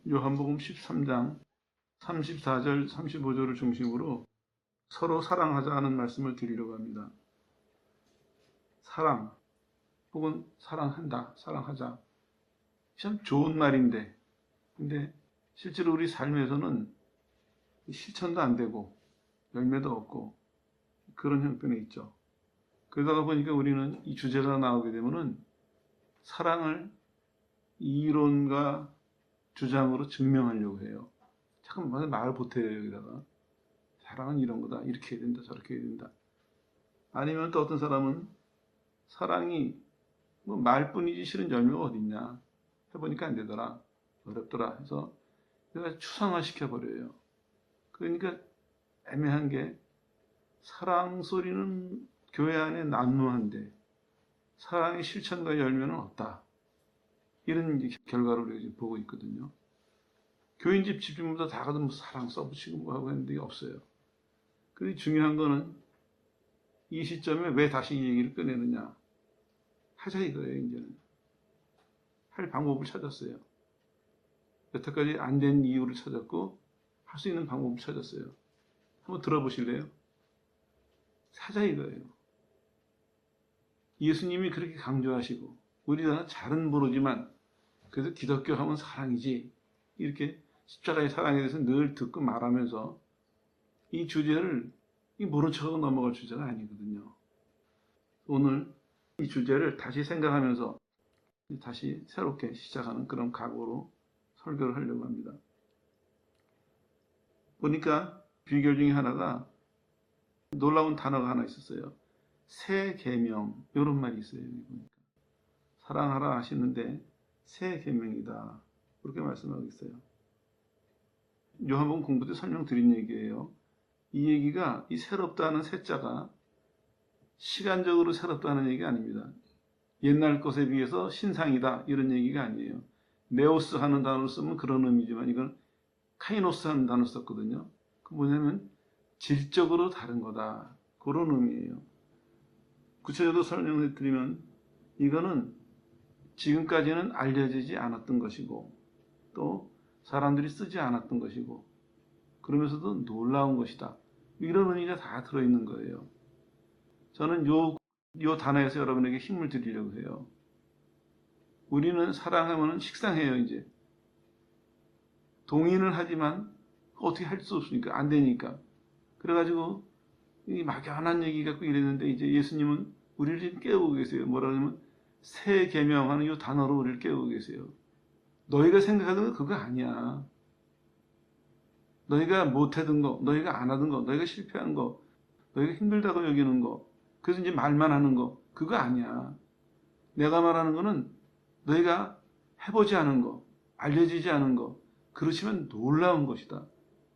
요한복음 13장 34절, 35절을 중심으로 서로 사랑하자는 말씀을 드리려고 합니다. 사랑, 혹은 사랑한다, 사랑하자. 참 좋은 말인데, 근데 실제로 우리 삶에서는 실천도 안 되고, 열매도 없고, 그런 형편에 있죠. 그러다가 보니까 우리는 이 주제가 나오게 되면은 사랑을 이론과 주장으로 증명하려고 해요. 잠깐 말 보태요, 여기다가. 사랑은 이런 거다. 이렇게 해야 된다. 저렇게 해야 된다. 아니면 또 어떤 사람은 사랑이 뭐 말뿐이지 실은 열매가 어딨냐. 해보니까 안 되더라. 어렵더라. 해서 내가 추상화시켜버려요. 그러니까 애매한 게 사랑 소리는 교회 안에 난무한데 사랑의 실천과 열매는 없다. 이런 결과를 우리가 지금 보고 있거든요. 교인집 집주인보다 다 가도 뭐 사랑 써붙이고 뭐 하고 했는데 없어요. 그리고 중요한 거는 이 시점에 왜 다시 이 얘기를 꺼내느냐. 하자 이거예요, 이제는. 할 방법을 찾았어요. 여태까지 안 된 이유를 찾았고 할 수 있는 방법을 찾았어요. 한번 들어보실래요? 사자 이거예요. 예수님이 그렇게 강조하시고 우리나라 잘은 모르지만 그래서 기독교 하면 사랑이지 이렇게 십자가의 사랑에 대해서 늘 듣고 말하면서 이 주제를 모른 척하고 넘어갈 주제가 아니거든요. 오늘 이 주제를 다시 생각하면서 다시 새롭게 시작하는 그런 각오로 설교를 하려고 합니다. 보니까 비결 중에 하나가 놀라운 단어가 하나 있었어요. 새 계명 이런 말이 있어요. 여기 보니까. 사랑하라 하시는데 새 계명이다. 그렇게 말씀하고 있어요. 요한복음 공부 때 설명드린 얘기예요. 이 얘기가 이 새롭다는 새자가 시간적으로 새롭다는 얘기가 아닙니다. 옛날 것에 비해서 신상이다 이런 얘기가 아니에요. 네오스 하는 단어를 쓰면 그런 의미지만 이건 카이노스 하는 단어를 썼거든요. 그 뭐냐면 질적으로 다른 거다. 그런 의미예요. 구체적으로 설명해 드리면 이거는 지금까지는 알려지지 않았던 것이고 또 사람들이 쓰지 않았던 것이고 그러면서도 놀라운 것이다. 이런 의미가 다 들어있는 거예요. 저는 요 단어에서 여러분에게 힘을 드리려고 해요. 우리는 사랑하면 식상해요, 이제. 동의는 하지만 어떻게 할 수 없으니까, 안 되니까. 그래가지고 이 막연한 얘기 갖고 이랬는데 이제 예수님은 우리를 깨우고 계세요. 뭐라 그러면 새 계명하는 이 단어로 우리를 깨우고 계세요. 너희가 생각하던 거 그거 아니야. 너희가 못하던 거, 너희가 안 하던 거, 너희가 실패한 거, 너희가 힘들다고 여기는 거, 그래서 이제 말만 하는 거, 그거 아니야. 내가 말하는 거는 너희가 해보지 않은 거, 알려지지 않은 거, 그렇지만 놀라운 것이다.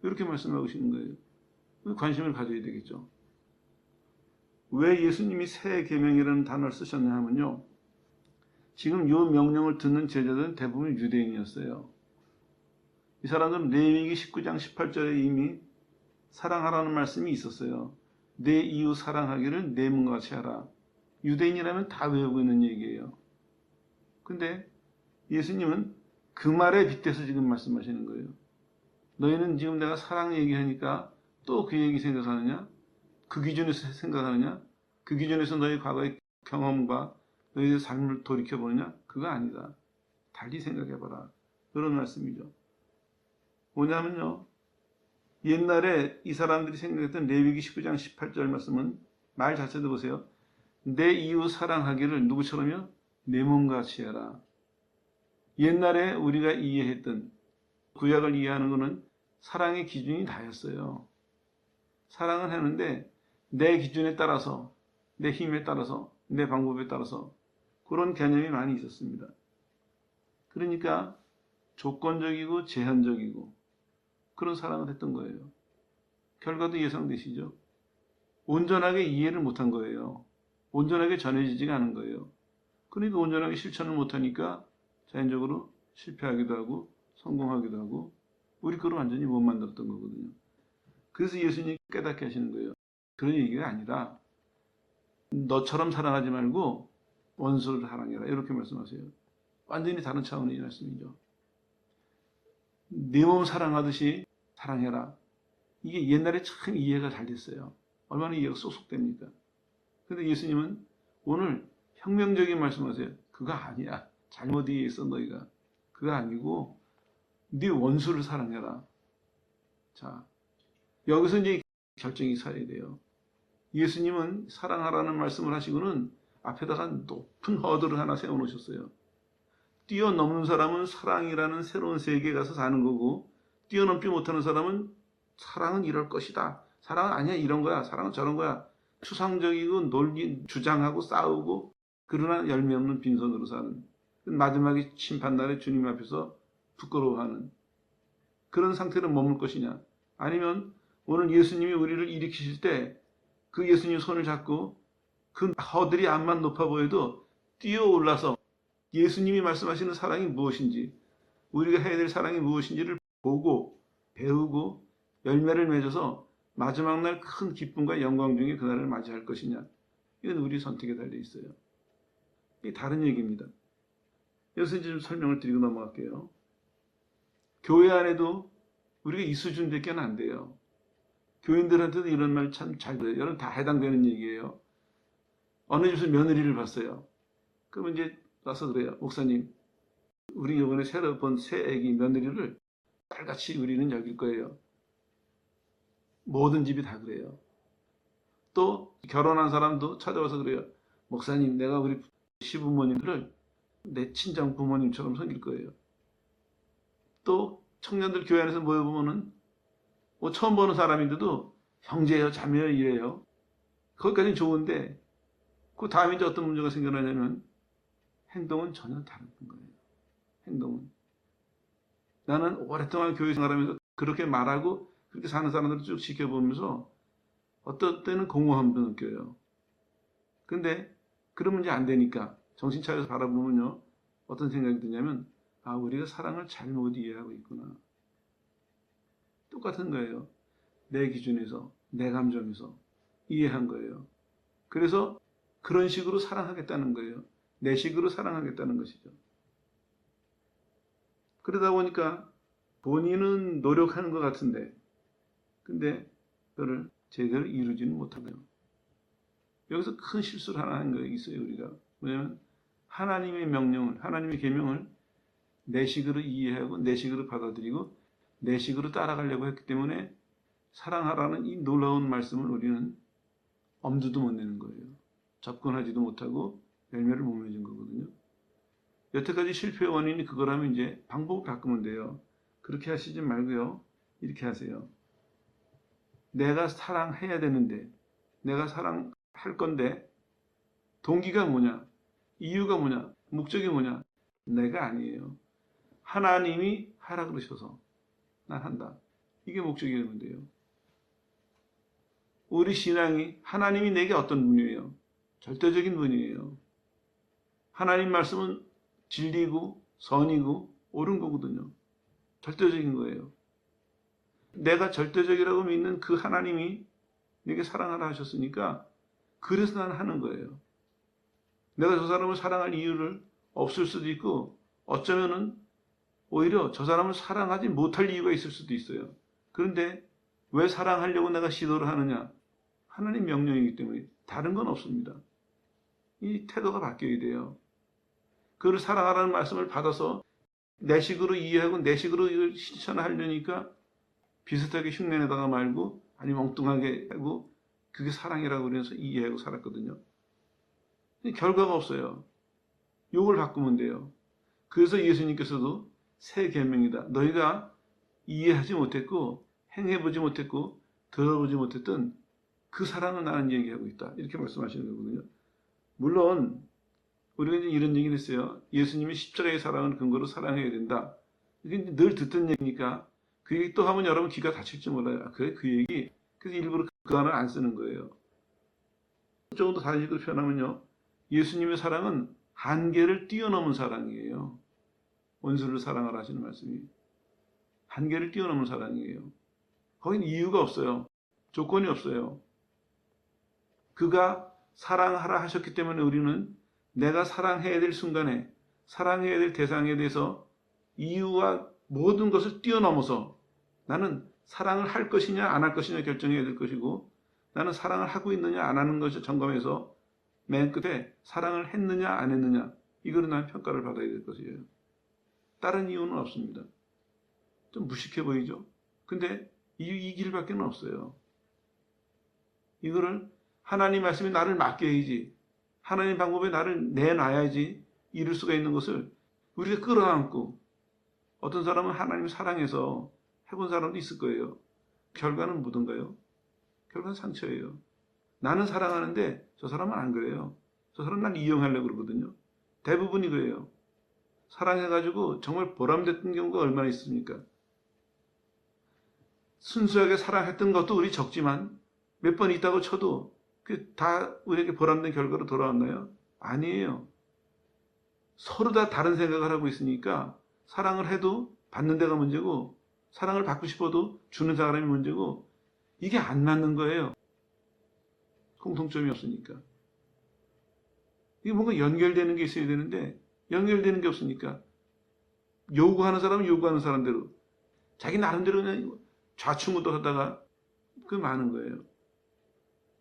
이렇게 말씀하고 계시는 거예요. 관심을 가져야 되겠죠. 왜 예수님이 새 계명이라는 단어를 쓰셨냐 하면요. 지금 이 명령을 듣는 제자들은 대부분 유대인이었어요. 이 사람들은 레위기 19장 18절에 이미 사랑하라는 말씀이 있었어요. 내 이웃 사랑하기를 내 몸과 같이 하라. 유대인이라면 다 외우고 있는 얘기예요. 근데 예수님은 그 말에 빗대서 지금 말씀하시는 거예요. 너희는 지금 내가 사랑 얘기하니까 또 그 얘기 생각하느냐? 그 기준에서 생각하느냐? 그 기준에서 너희 과거의 경험과 너희의 삶을 돌이켜보느냐? 그거 아니다. 달리 생각해봐라. 그런 말씀이죠. 뭐냐면요. 옛날에 이 사람들이 생각했던 레위기 19장 18절 말씀은 말 자체도 보세요. 내 이웃 사랑하기를 누구처럼요? 내 몸같이 해라. 옛날에 우리가 이해했던 구약을 이해하는 것은 사랑의 기준이 다였어요. 사랑을 하는데 내 기준에 따라서 내 힘에 따라서 내 방법에 따라서 그런 개념이 많이 있었습니다. 그러니까 조건적이고 제한적이고 그런 사랑을 했던 거예요. 결과도 예상되시죠? 온전하게 이해를 못한 거예요. 온전하게 전해지지가 않은 거예요. 그러니까 온전하게 실천을 못하니까 자연적으로 실패하기도 하고 성공하기도 하고 우리 거로 완전히 못 만들었던 거거든요. 그래서 예수님이 깨닫게 하시는 거예요. 그런 얘기가 아니라 너처럼 사랑하지 말고 원수를 사랑해라 이렇게 말씀하세요. 완전히 다른 차원의 말씀이죠. 내 몸 사랑하듯이 사랑해라. 이게 옛날에 참 이해가 잘 됐어요. 얼마나 이해가 쏙쏙 됩니까? 근데 예수님은 오늘 혁명적인 말씀하세요. 그거 아니야. 잘못 이해했어 너희가. 그거 아니고 네 원수를 사랑해라. 자, 여기서 이제 결정이 서야 돼요. 예수님은 사랑하라는 말씀을 하시고는 앞에다가 높은 허들을 하나 세워놓으셨어요. 뛰어넘는 사람은 사랑이라는 새로운 세계에 가서 사는 거고, 뛰어넘지 못하는 사람은 사랑은 이럴 것이다. 사랑은 아니야 이런 거야. 사랑은 저런 거야. 추상적이고 논리 주장하고 싸우고, 그러나 열매 없는 빈손으로 사는, 마지막에 심판날에 주님 앞에서 부끄러워하는 그런 상태로 머물 것이냐, 아니면 오늘 예수님이 우리를 일으키실 때 그 예수님 손을 잡고 그 허들이 암만 높아 보여도 뛰어올라서 예수님이 말씀하시는 사랑이 무엇인지, 우리가 해야 될 사랑이 무엇인지를 보고 배우고 열매를 맺어서 마지막 날 큰 기쁨과 영광 중에 그날을 맞이할 것이냐, 이건 우리 선택에 달려 있어요. 이게 다른 얘기입니다. 여기서 이제 좀 설명을 드리고 넘어갈게요. 교회 안에도 우리가 이 수준밖에 안 돼요. 교인들한테도 이런 말 참 잘 들어요. 여러분 다 해당되는 얘기예요. 어느 집에서 며느리를 봤어요. 그러면 이제 와서 그래요. 목사님, 우리 이번에 새로 본 새 애기 며느리를 딸같이 우리는 여길 거예요. 모든 집이 다 그래요. 또 결혼한 사람도 찾아와서 그래요. 목사님, 내가 우리 시부모님들을 내 친정 부모님처럼 섬길 거예요. 또 청년들 교회 안에서 모여보면은 뭐 처음 보는 사람인데도 형제예요, 자매예요, 이래요. 거기까지는 좋은데 그 다음에 이제 어떤 문제가 생겨나냐면 행동은 전혀 다른 거예요. 행동은. 나는 오랫동안 교회 생활하면서 그렇게 말하고 그렇게 사는 사람들을 쭉 지켜보면서 어떤 때는 공허함도 느껴요. 근데 그러면 이제 안 되니까 정신 차려서 바라보면요, 어떤 생각이 드냐면, 아, 우리가 사랑을 잘못 이해하고 있구나. 똑같은 거예요. 내 기준에서, 내 감정에서 이해한 거예요. 그래서 그런 식으로 사랑하겠다는 거예요. 내 식으로 사랑하겠다는 것이죠. 그러다 보니까 본인은 노력하는 것 같은데, 근데 그거를 제대로 이루지는 못하고요. 여기서 큰 실수를 하나 한 거 있어요, 우리가. 뭐냐면 하나님의 명령을, 하나님의 계명을 내 식으로 이해하고 내 식으로 받아들이고 내 식으로 따라가려고 했기 때문에 사랑하라는 이 놀라운 말씀을 우리는 엄두도 못 내는 거예요. 접근하지도 못하고 열매를 못 맺은 거거든요. 여태까지 실패의 원인이 그거라면 이제 방법을 바꾸면 돼요. 그렇게 하시지 말고요, 이렇게 하세요. 내가 사랑해야 되는데, 내가 사랑할 건데 동기가 뭐냐, 이유가 뭐냐, 목적이 뭐냐, 내가 아니에요. 하나님이 하라 그러셔서 난 한다. 이게 목적이었는데요. 우리 신앙이, 하나님이 내게 어떤 분이에요? 절대적인 분이에요. 하나님 말씀은 진리고 선이고 옳은 거거든요. 절대적인 거예요. 내가 절대적이라고 믿는 그 하나님이 내게 사랑하라 하셨으니까 그래서 난 하는 거예요. 내가 저 사람을 사랑할 이유를 없을 수도 있고, 어쩌면은 오히려 저 사람을 사랑하지 못할 이유가 있을 수도 있어요. 그런데 왜 사랑하려고 내가 시도를 하느냐? 하나님 명령이기 때문에. 다른 건 없습니다. 이 태도가 바뀌어야 돼요. 그를 사랑하라는 말씀을 받아서 내 식으로 이해하고 내 식으로 이걸 실천하려니까 비슷하게 흉내내다가 말고, 아니면 엉뚱하게 하고, 그게 사랑이라고 그래서 이해하고 살았거든요. 결과가 없어요. 욕을 바꾸면 돼요. 그래서 예수님께서도 새 계명이다. 너희가 이해하지 못했고 행해보지 못했고 들어보지 못했던 그 사랑을 나는 얘기하고 있다. 이렇게 말씀하시는 거거든요. 물론 우리가 이제 이런 얘기를 했어요. 예수님이 십자가의 사랑을 근거로 사랑해야 된다. 이게 늘 듣던 얘기니까 그 얘기 또 하면 여러분 귀가 다칠지 몰라요. 아, 그래? 그 얘기? 그래서 일부러 그 단어를 안 쓰는 거예요. 조금 더 다른 식으로 표현하면요, 예수님의 사랑은 한계를 뛰어넘은 사랑이에요. 원수를 사랑하라 하시는 말씀이 한계를 뛰어넘은 사랑이에요. 거긴 이유가 없어요. 조건이 없어요. 그가 사랑하라 하셨기 때문에 우리는 내가 사랑해야 될 순간에 사랑해야 될 대상에 대해서 이유와 모든 것을 뛰어넘어서 나는 사랑을 할 것이냐 안 할 것이냐 결정해야 될 것이고, 나는 사랑을 하고 있느냐 안 하는 것을 점검해서 맨 끝에 사랑을 했느냐 안 했느냐, 이거로 난 평가를 받아야 될 것이에요. 다른 이유는 없습니다. 좀 무식해 보이죠? 근데 이 길밖에 없어요. 이거를 하나님 말씀이 나를 맡겨야지, 하나님 방법에 나를 내놔야지 이룰 수가 있는 것을 우리가 끌어안고, 어떤 사람은 하나님 사랑해서 해본 사람도 있을 거예요. 결과는 뭐든가요? 결과는 상처예요. 나는 사랑하는데 저 사람은 안 그래요. 저 사람은 날 이용하려고 그러거든요. 대부분이 그래요. 사랑해가지고 정말 보람됐던 경우가 얼마나 있습니까? 순수하게 사랑했던 것도 우리 적지만 몇 번 있다고 쳐도 그 다 우리에게 보람된 결과로 돌아왔나요? 아니에요. 서로 다 다른 생각을 하고 있으니까 사랑을 해도 받는 데가 문제고, 사랑을 받고 싶어도 주는 사람이 문제고, 이게 안 맞는 거예요. 공통점이 없으니까. 이게 뭔가 연결되는 게 있어야 되는데 연결되는 게 없으니까 요구하는 사람은 요구하는 사람대로 자기 나름대로 그냥 좌충우돌하다가 그 많은 거예요.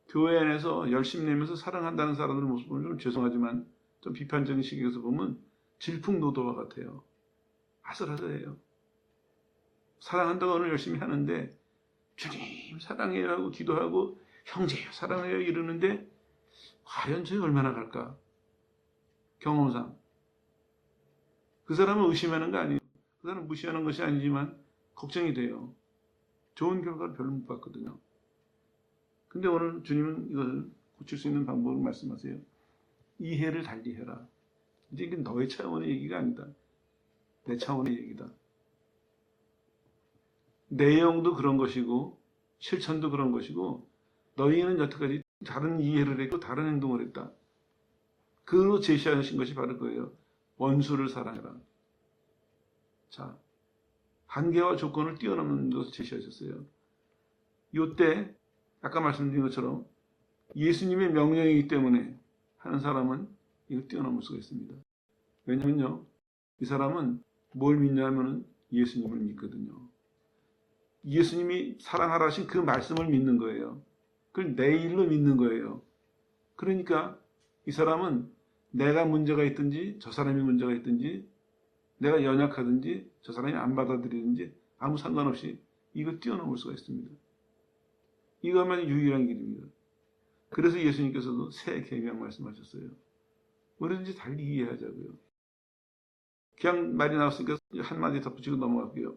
교회 안에서 열심히 내면서 사랑한다는 사람들의 모습은 좀 죄송하지만 좀 비판적인 시각에서 보면 질풍노도와 같아요. 아슬아슬해요. 사랑한다고 오늘 열심히 하는데 주님 사랑해요 하고 기도하고 형제요 사랑해요 이러는데 과연 저희 얼마나 갈까? 경험상 그 사람은 의심하는 거 아니에요. 그 사람은 무시하는 것이 아니지만 걱정이 돼요. 좋은 결과를 별로 못 봤거든요. 근데 오늘 주님은 이걸 고칠 수 있는 방법을 말씀하세요. 이해를 달리해라. 이제 이게 너의 차원의 얘기가 아니다. 내 차원의 얘기다. 내용도 그런 것이고 실천도 그런 것이고, 너희는 여태까지 다른 이해를 했고 다른 행동을 했다. 그로 제시하신 것이 바로 그거예요. 원수를 사랑해라. 자, 한계와 조건을 뛰어넘는 것을 제시하셨어요. 이때 아까 말씀드린 것처럼 예수님의 명령이기 때문에 하는 사람은 이걸 뛰어넘을 수가 있습니다. 왜냐면요, 이 사람은 뭘 믿냐면은 예수님을 믿거든요. 예수님이 사랑하라 하신 그 말씀을 믿는 거예요. 그걸 내 일로 믿는 거예요. 그러니까 이 사람은 내가 문제가 있든지 저 사람이 문제가 있든지 내가 연약하든지 저 사람이 안 받아들이든지 아무 상관없이 이걸 뛰어넘을 수가 있습니다. 이것만 유일한 길입니다. 그래서 예수님께서도 새 계명 말씀하셨어요. 우리든지 달리 이해하자고요. 그냥 말이 나왔으니까 한마디 덧붙이고 넘어갈게요.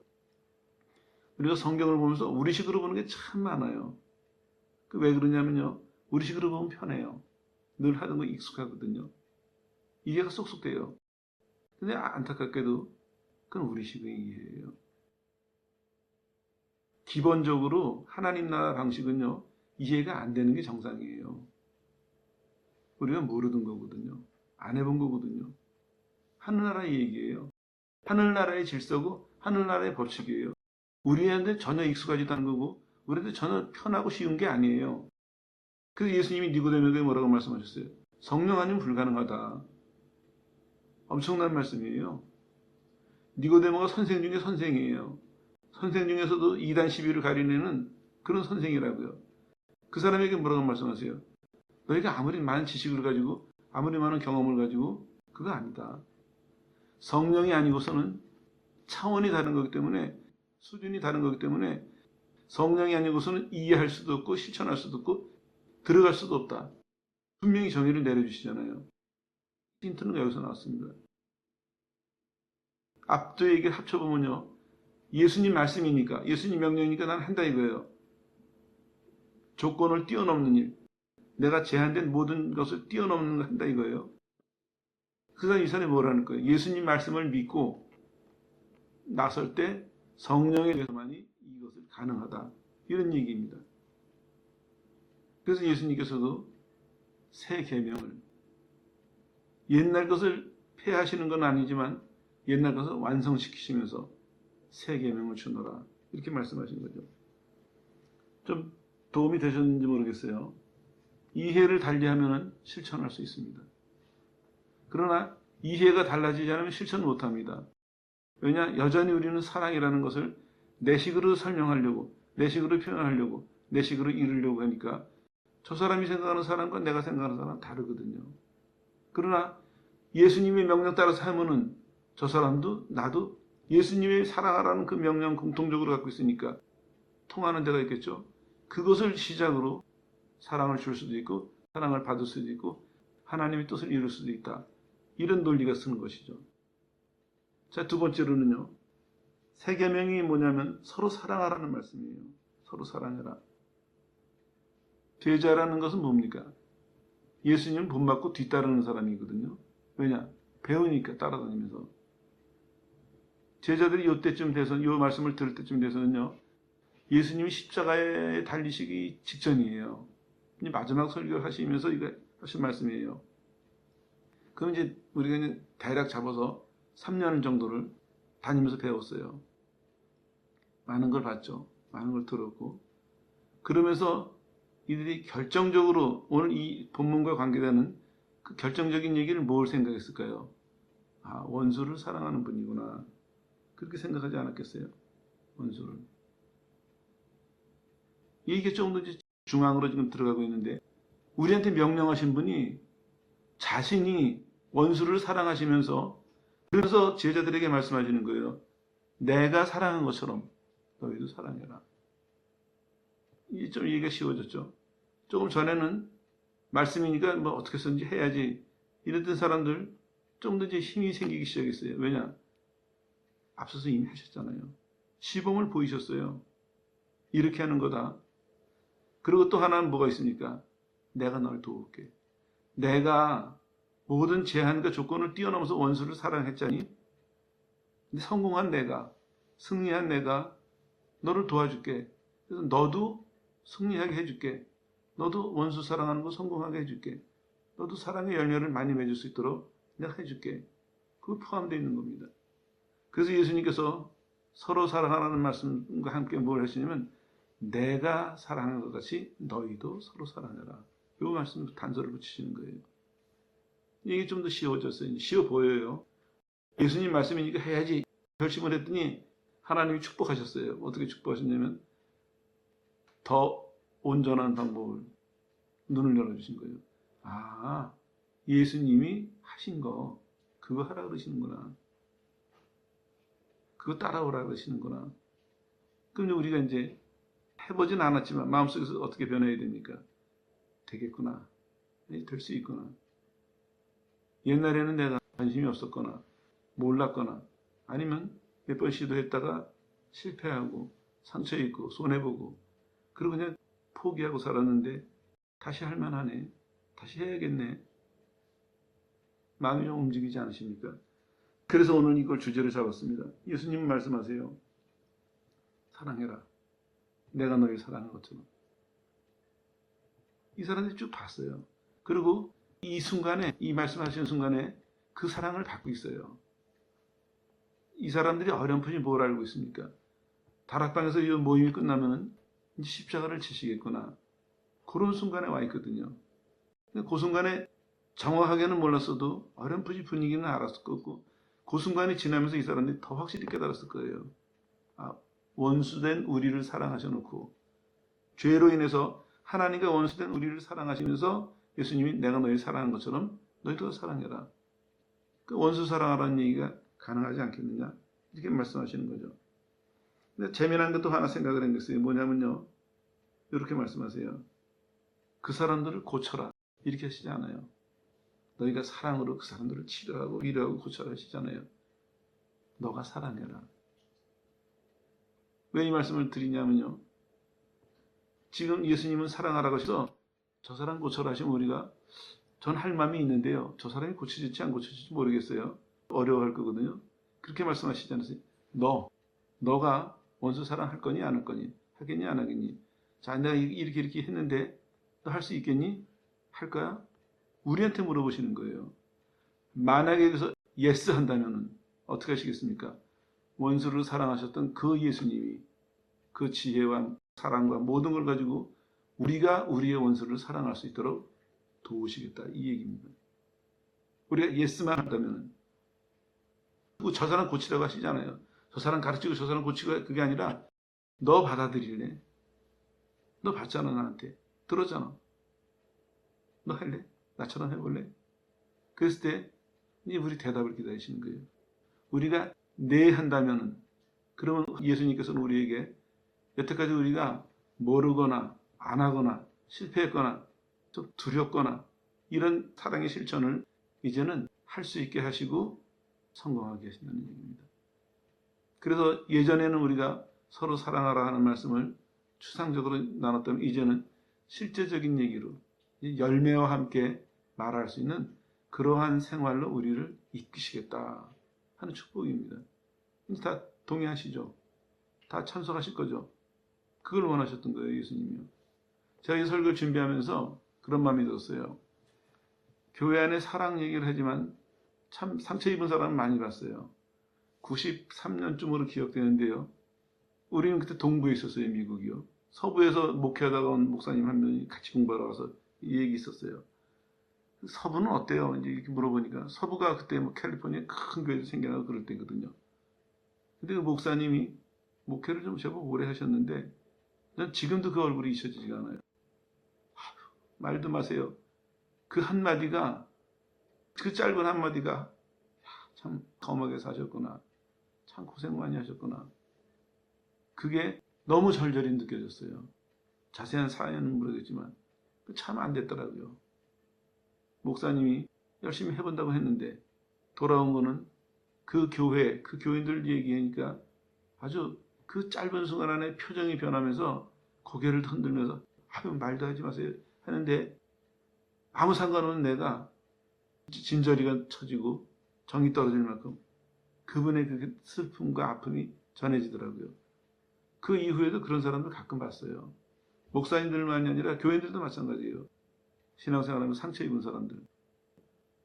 우리가 성경을 보면서 우리식으로 보는 게 참 많아요. 왜 그러냐면요, 우리식으로 보면 편해요. 늘 하던 거 익숙하거든요. 이해가 쏙쏙 돼요. 근데 안타깝게도 그건 우리식의 이해예요. 기본적으로 하나님 나라 방식은요, 이해가 안 되는 게 정상이에요. 우리가 모르던 거거든요. 안 해본 거거든요. 하늘나라의 얘기예요. 하늘나라의 질서고 하늘나라의 법칙이에요. 우리한테 전혀 익숙하지도 않은 거고 우리한테 전혀 편하고 쉬운 게 아니에요. 그래서 예수님이 니고데모에게 뭐라고 말씀하셨어요? 성령 아니면 불가능하다. 엄청난 말씀이에요. 니고데모가 선생 중에 선생이에요. 선생 중에서도 2단 12를 가리내는 그런 선생이라고요. 그 사람에게 뭐라고 말씀하세요? 너희가 아무리 많은 지식을 가지고 아무리 많은 경험을 가지고 그거 아니다. 성령이 아니고서는 차원이 다른 거기 때문에, 수준이 다른 거기 때문에 성령이 아니고서는 이해할 수도 없고 실천할 수도 없고 들어갈 수도 없다. 분명히 정의를 내려주시잖아요. 힌트는 여기서 나왔습니다. 앞도 얘기를 합쳐보면요, 예수님 말씀이니까, 예수님 명령이니까 난 한다 이거예요. 조건을 뛰어넘는 일, 내가 제한된 모든 것을 뛰어넘는 걸 한다 이거예요. 그래서 이 사람이 뭐라는 거예요? 예수님 말씀을 믿고 나설 때 성령에 의해서만이 이것을 가능하다, 이런 얘기입니다. 그래서 예수님께서도 새 계명을, 옛날 것을 폐하시는 건 아니지만 옛날 것을 완성시키시면서 새 계명을 주노라, 이렇게 말씀하신 거죠. 좀 도움이 되셨는지 모르겠어요. 이해를 달리하면 실천할 수 있습니다. 그러나 이해가 달라지지 않으면 실천 못합니다. 왜냐? 여전히 우리는 사랑이라는 것을 내 식으로 설명하려고, 내 식으로 표현하려고, 내 식으로 이루려고 하니까 저 사람이 생각하는 사람과 내가 생각하는 사람은 다르거든요. 그러나 예수님의 명령 따라 살면은 저 사람도 나도 예수님의 사랑하라는 그 명령 공통적으로 갖고 있으니까 통하는 데가 있겠죠. 그것을 시작으로 사랑을 줄 수도 있고 사랑을 받을 수도 있고 하나님의 뜻을 이룰 수도 있다. 이런 논리가 쓰는 것이죠. 자, 두 번째로는요. 세 계명이 뭐냐면 서로 사랑하라는 말씀이에요. 서로 사랑해라. 제자라는 것은 뭡니까? 예수님 본받고 뒤따르는 사람이거든요. 왜냐? 배우니까 따라다니면서. 제자들이 이때쯤 돼서 이 말씀을 들을 때쯤 돼서는요. 예수님이 십자가에 달리시기 직전이에요. 마지막 설교를 하시면서 이거 하신 말씀이에요. 그럼 이제 우리가 이제 대략 잡아서 3년 정도를 다니면서 배웠어요. 많은 걸 봤죠. 많은 걸 들었고. 그러면서 이들이 결정적으로 오늘 이 본문과 관계되는 그 결정적인 얘기를 뭘 생각했을까요? 아, 원수를 사랑하는 분이구나. 그렇게 생각하지 않았겠어요? 원수를. 이게 조금 더 중앙으로 지금 들어가고 있는데 우리한테 명령하신 분이 자신이 원수를 사랑하시면서 그래서 제자들에게 말씀하시는 거예요. 내가 사랑한 것처럼 너희도 사랑해라. 이게 좀 이해가 쉬워졌죠. 조금 전에는 말씀이니까 뭐 어떻게 쓰는지 해야지 이랬던 사람들 좀 더 이제 힘이 생기기 시작했어요. 왜냐? 앞서서 이미 하셨잖아요. 시범을 보이셨어요. 이렇게 하는 거다. 그리고 또 하나는 뭐가 있습니까? 내가 널 도울게. 내가 모든 제한과 조건을 뛰어넘어서 원수를 사랑했자니 근데 성공한 내가, 승리한 내가 너를 도와줄게. 그래서 너도 승리하게 해줄게. 너도 원수 사랑하는 거 성공하게 해줄게. 너도 사랑의 열매를 많이 맺을 수 있도록 내가 해줄게. 그거 포함되어 있는 겁니다. 그래서 예수님께서 서로 사랑하라는 말씀과 함께 뭘 하시냐면 내가 사랑한 것 같이 너희도 서로 사랑해라. 이 말씀 단서를 붙이시는 거예요. 이게 좀 더 쉬워졌어요. 쉬워 보여요. 예수님 말씀이니까 해야지 결심을 했더니 하나님이 축복하셨어요. 어떻게 축복하셨냐면 더 온전한 방법을 눈을 열어주신 거예요. 아, 예수님이 하신 거 그거 하라 그러시는구나. 그거 따라오라 그러시는구나. 그럼 우리가 이제 해보진 않았지만 마음속에서 어떻게 변해야 됩니까? 되겠구나. 될 수 있구나. 옛날에는 내가 관심이 없었거나 몰랐거나 아니면 몇 번 시도했다가 실패하고 상처 입고 손해보고 그리고 그냥 포기하고 살았는데 다시 할만하네. 다시 해야겠네. 마음이 좀 움직이지 않으십니까? 그래서 오늘 이걸 주제로 잡았습니다. 예수님은 말씀하세요. 사랑해라. 내가 너희 사랑한 것처럼. 이 사람들이 쭉 봤어요. 그리고 이 순간에, 이 말씀하시는 순간에 그 사랑을 받고 있어요. 이 사람들이 어렴풋이 뭘 알고 있습니까? 다락방에서 이 모임이 끝나면 이제 십자가를 지시겠구나. 그런 순간에 와 있거든요. 그 순간에 정확하게는 몰랐어도 어렴풋이 분위기는 알았을 거고 그 순간이 지나면서 이 사람들이 더 확실히 깨달았을 거예요. 아, 원수된 우리를 사랑하셔놓고 죄로 인해서 하나님과 원수된 우리를 사랑하시면서 예수님이 내가 너희 사랑한 것처럼 너희도 사랑해라. 그 원수 사랑하라는 얘기가 가능하지 않겠느냐 이렇게 말씀하시는 거죠. 근데 재미난 것도 하나 생각을 했어요. 뭐냐면요. 이렇게 말씀하세요. 그 사람들을 고쳐라. 이렇게 하시지 않아요. 너희가 사랑으로 그 사람들을 치료하고 위로하고 고쳐라 하시잖아요. 너가 사랑해라. 왜 이 말씀을 드리냐면요. 지금 예수님은 사랑하라고 하셔서 저 사람 고쳐라 하시면 우리가 전 할 마음이 있는데요. 저 사람이 고쳐질지 안 고쳐질지 모르겠어요. 어려워할 거거든요. 그렇게 말씀하시지 않으세요? 너가 원수 사랑할 거니 안 할 거니? 하겠니 안 하겠니? 자, 내가 이렇게 했는데 너 할 수 있겠니? 할 거야? 우리한테 물어보시는 거예요. 만약에 여기서 예스 한다면 어떻게 하시겠습니까? 원수를 사랑하셨던 그 예수님이 그 지혜와 사랑과 모든 걸 가지고 우리가 우리의 원수를 사랑할 수 있도록 도우시겠다 이 얘기입니다. 우리가 예스만 한다면 저 사람 고치라고 하시잖아요. 저 사람 가르치고 저 사람 고치고 그게 아니라 너 받아들일래? 너 봤잖아 나한테. 들었잖아. 너 할래? 나처럼 해볼래? 그랬을 때 이제 우리 대답을 기다리시는 거예요. 우리가 네 한다면은 그러면 예수님께서는 우리에게 여태까지 우리가 모르거나 안 하거나 실패했거나 좀 두렵거나 이런 사랑의 실천을 이제는 할 수 있게 하시고 성공하게 하신다는 얘기입니다. 그래서 예전에는 우리가 서로 사랑하라 하는 말씀을 추상적으로 나눴다면 이제는 실제적인 얘기로 열매와 함께 말할 수 있는 그러한 생활로 우리를 이끄시겠다 하는 축복입니다. 다 동의하시죠? 다 참석하실 거죠? 그걸 원하셨던 거예요, 예수님이요. 제가 이 설교를 준비하면서 그런 마음이 들었어요. 교회 안에 사랑 얘기를 하지만 참 상처 입은 사람은 많이 봤어요. 93년쯤으로 기억되는데요. 우리는 그때 동부에 있었어요, 미국이요. 서부에서 목회하다가 온 목사님 한 명이 같이 공부하러 와서 이 얘기 있었어요. 서부는 어때요? 이제 이렇게 물어보니까 서부가 그때 뭐 캘리포니아 큰 교회도 생겨나고 그럴 때거든요. 근데 그 목사님이 목회를 좀 제법 오래 하셨는데 난 지금도 그 얼굴이 잊혀지지가 않아요. 말도 마세요. 그 한마디가 그 짧은 한마디가 참 험하게 사셨구나. 참 고생 많이 하셨구나. 그게 너무 절절히 느껴졌어요. 자세한 사연은 모르겠지만 참 안 됐더라고요. 목사님이 열심히 해본다고 했는데 돌아온 거는 그 교회, 그 교인들 얘기하니까 아주 그 짧은 순간 안에 표정이 변하면서 고개를 흔들면서 아유 말도 하지 마세요 하는데 아무 상관없는 내가 진저리가 처지고 정이 떨어질 만큼 그분의 그 슬픔과 아픔이 전해지더라고요. 그 이후에도 그런 사람들 가끔 봤어요. 목사님들만이 아니라 교인들도 마찬가지예요. 신앙생활하면서 상처 입은 사람들.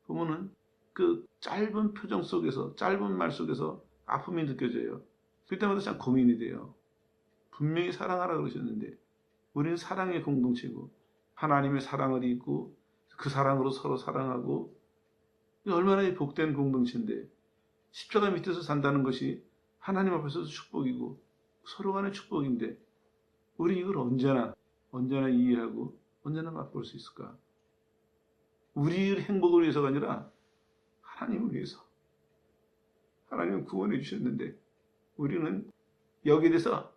보면은 그 짧은 표정 속에서, 짧은 말 속에서 아픔이 느껴져요. 그때마다 참 고민이 돼요. 분명히 사랑하라 그러셨는데 우리는 사랑의 공동체고 하나님의 사랑을 입고 그 사랑으로 서로 사랑하고 얼마나 복된 공동체인데 십자가 밑에서 산다는 것이 하나님 앞에서도 축복이고 서로 간의 축복인데 우리 이걸 언제나 이해하고 언제나 맛볼 수 있을까? 우리의 행복을 위해서가 아니라 하나님을 위해서. 하나님은 구원해 주셨는데 우리는 여기에 대해서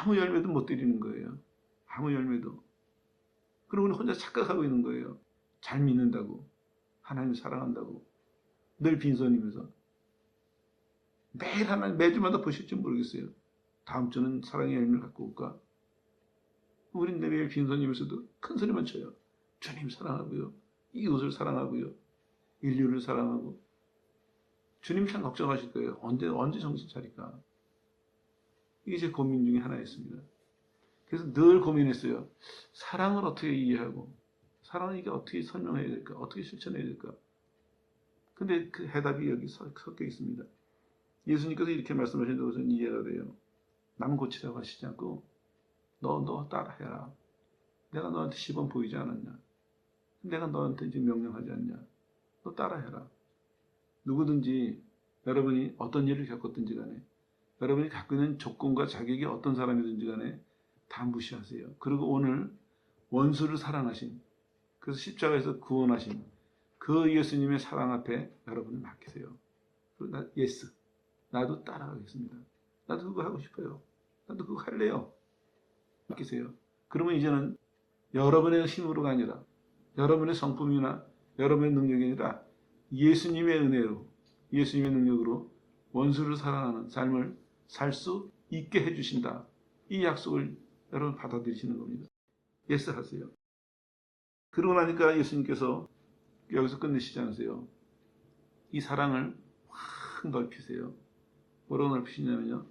아무 열매도 못 드리는 거예요. 아무 열매도. 그리고 혼자 착각하고 있는 거예요. 잘 믿는다고. 하나님을 사랑한다고. 늘 빈손이면서. 매일 하나님 매주마다 보실지 모르겠어요. 다음 주는 사랑의 열매를 갖고 올까? 우린 매일 빈손이면서도 큰 소리만 쳐요. 주님 사랑하고요. 이웃을 사랑하고요. 인류를 사랑하고. 주님 참 걱정하실 거예요. 언제 정신 차릴까? 이게 제 고민 중에 하나였습니다. 그래서 늘 고민했어요. 사랑을 어떻게 이해하고, 사랑을 이게 어떻게 설명해야 될까? 어떻게 실천해야 될까? 근데 그 해답이 여기 섞여 있습니다. 예수님께서 이렇게 말씀하신다고 저는 이해가 돼요. 남 고치라고 하시지 않고, 너 따라해라. 내가 너한테 시범 보이지 않았냐? 내가 너한테 지금 명령하지 않냐? 너 따라해라. 누구든지 여러분이 어떤 일을 겪었든지 간에 여러분이 갖고 있는 조건과 자격이 어떤 사람이든지 간에 다 무시하세요. 그리고 오늘 원수를 사랑하신 그래서 십자가에서 구원하신 그 예수님의 사랑 앞에 여러분을 맡기세요. 그리고 예스. 나도 따라가겠습니다. 나도 그거 하고 싶어요. 나도 그거 할래요. 맡기세요. 그러면 이제는 여러분의 힘으로가 아니라 여러분의 성품이나 여러분의 능력이 아니라 예수님의 은혜로 예수님의 능력으로 원수를 사랑하는 삶을 살 수 있게 해주신다. 이 약속을 여러분 받아들이시는 겁니다. 예스 하세요. 그러고 나니까 예수님께서 여기서 끝내시지 않으세요. 이 사랑을 확 넓히세요. 뭐라고 넓히시냐면요.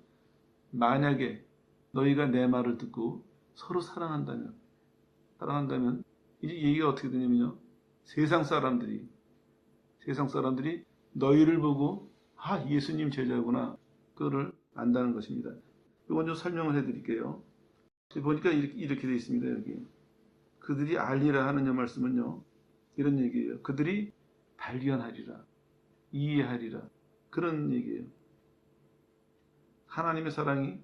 만약에 너희가 내 말을 듣고 서로 사랑한다면 이제 얘기가 어떻게 되냐면요. 세상 사람들이 너희를 보고 아 예수님 제자구나 그거를 안다는 것입니다. 이건 좀 설명을 해드릴게요. 보니까 이렇게 되어 있습니다. 여기 그들이 알리라 하는 이 말씀은요. 이런 얘기예요. 그들이 발견하리라 이해하리라 그런 얘기예요. 하나님의 사랑이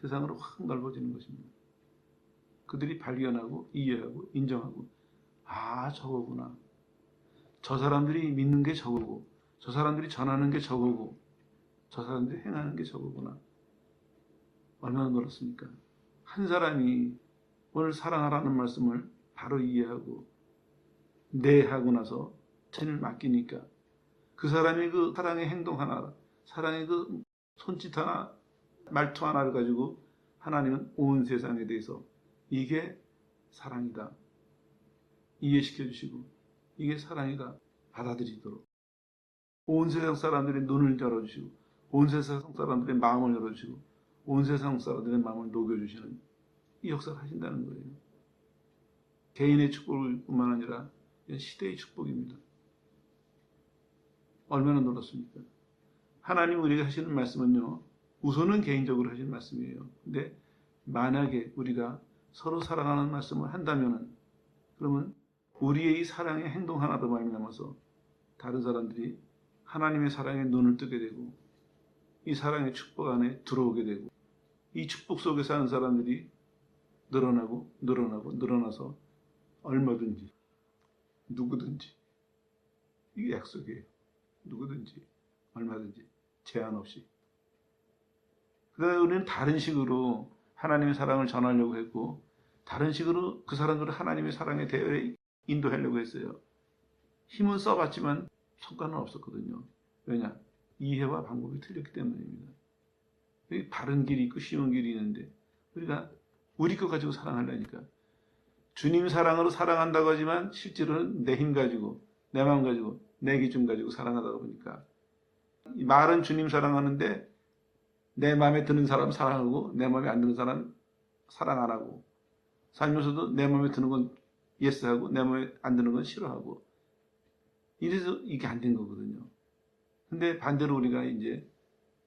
세상으로 확 넓어지는 것입니다. 그들이 발견하고 이해하고 인정하고, 아, 저거구나. 저 사람들이 믿는 게 저거고, 저 사람들이 전하는 게 저거고, 저 사람들이 행하는 게 저거구나. 얼마나 놀랐습니까? 한 사람이 오늘 사랑하라는 말씀을 바로 이해하고 네 하고 나서 전을 맡기니까 그 사람이 그 사랑의 행동 하나, 사랑의 그 손짓 하나, 말투 하나를 가지고 하나님은 온 세상에 대해서 이게 사랑이다 이해시켜 주시고, 이게 사랑이다 받아들이도록 온 세상 사람들의 눈을 열어주시고, 온 세상 사람들의 마음을 열어주시고, 온 세상 사람들의 마음을 녹여주시는 이 역사를 하신다는 거예요. 개인의 축복을 뿐만 아니라 시대의 축복입니다. 얼마나 놀랐습니까? 하나님 우리가 하시는 말씀은요, 우선은 개인적으로 하시는 말씀이에요. 근데 만약에 우리가 서로 사랑하는 말씀을 한다면은, 그러면 우리의 이 사랑의 행동 하나로 말미암아서 다른 사람들이 하나님의 사랑에 눈을 뜨게 되고, 이 사랑의 축복 안에 들어오게 되고, 이 축복 속에 사는 사람들이 늘어나서 얼마든지, 누구든지, 이게 약속이에요. 누구든지, 얼마든지, 제한 없이. 그러나 우리는 다른 식으로 하나님의 사랑을 전하려고 했고, 다른 식으로 그 사람들을 하나님의 사랑에 대해 인도하려고 했어요. 힘은 써봤지만 성과는 없었거든요. 왜냐? 이해와 방법이 틀렸기 때문입니다. 여기 바른 길이 있고 쉬운 길이 있는데, 우리가 우리 것 가지고 사랑하려니까, 주님 사랑으로 사랑한다고 하지만 실제로는 내 힘 가지고, 내 마음 가지고, 내 기준 가지고 사랑하다 보니까, 말은 주님 사랑하는데 내 마음에 드는 사람 사랑하고 내 마음에 안 드는 사람 사랑 안 하고, 살면서도 내 마음에 드는 건 예스하고 내 마음에 안 드는 건 싫어하고, 이래서 이게 안 된 거거든요. 근데 반대로 우리가 이제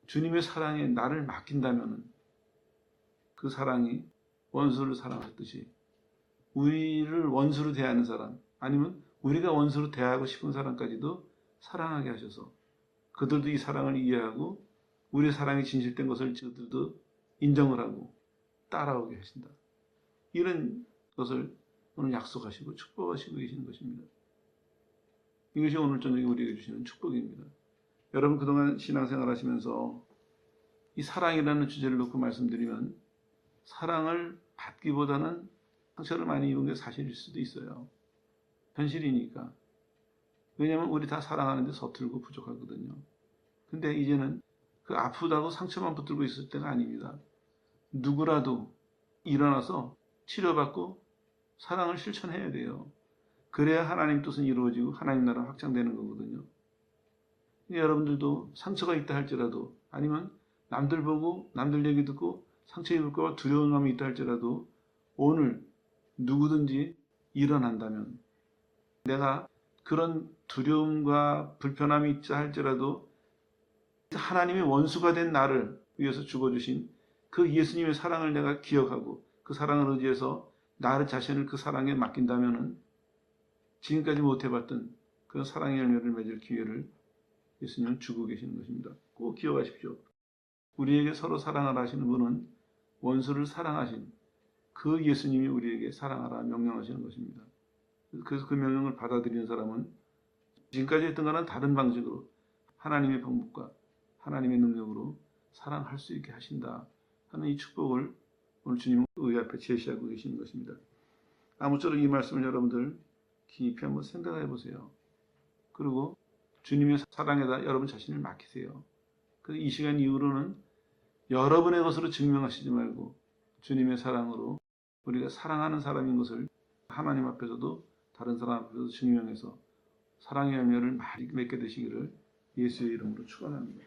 주님의 사랑에 나를 맡긴다면 그 사랑이 원수를 사랑하듯이 우리를 원수로 대하는 사람, 아니면 우리가 원수로 대하고 싶은 사람까지도 사랑하게 하셔서 그들도 이 사랑을 이해하고 우리의 사랑이 진실된 것을 저들도 인정을 하고 따라오게 하신다. 이런 것을 오늘 약속하시고 축복하시고 계시는 것입니다. 이것이 오늘 저녁에 우리에게 주시는 축복입니다. 여러분 그동안 신앙생활 하시면서 이 사랑이라는 주제를 놓고 말씀드리면, 사랑을 받기보다는 상처를 많이 입은 게 사실일 수도 있어요. 현실이니까. 왜냐하면 우리 다 사랑하는데 서툴고 부족하거든요. 근데 이제는 그 아프다고 상처만 붙들고 있을 때가 아닙니다. 누구라도 일어나서 치료받고 사랑을 실천해야 돼요. 그래야 하나님 뜻은 이루어지고 하나님 나라 확장되는 거거든요. 여러분들도 상처가 있다 할지라도, 아니면 남들 보고 남들 얘기 듣고 상처 입을까 봐 두려운 마음이 있다 할지라도, 오늘 누구든지 일어난다면, 내가 그런 두려움과 불편함이 있다 할지라도 하나님의 원수가 된 나를 위해서 죽어주신 그 예수님의 사랑을 내가 기억하고 그 사랑을 의지해서 나를 자신을 그 사랑에 맡긴다면, 지금까지 못해봤던 그런 사랑의 열매를 맺을 기회를 예수님은 주고 계시는 것입니다. 꼭 기억하십시오. 우리에게 서로 사랑하라 하시는 분은 원수를 사랑하신 그 예수님이 우리에게 사랑하라 명령하시는 것입니다. 그래서 그 명령을 받아들이는 사람은 지금까지 했던 거는 다른 방식으로 하나님의 방법과 하나님의 능력으로 사랑할 수 있게 하신다 하는 이 축복을 오늘 주님은 우리 앞에 제시하고 계시는 것입니다. 아무쪼록 이 말씀을 여러분들 깊이 한번 생각해 보세요. 그리고 주님의 사랑에다 여러분 자신을 맡기세요. 그래서 이 시간 이후로는 여러분의 것으로 증명하시지 말고 주님의 사랑으로 우리가 사랑하는 사람인 것을 하나님 앞에서도 다른 사람 앞에서도 증명해서 사랑의 열매를 많이 맺게 되시기를 예수의 이름으로 축원합니다.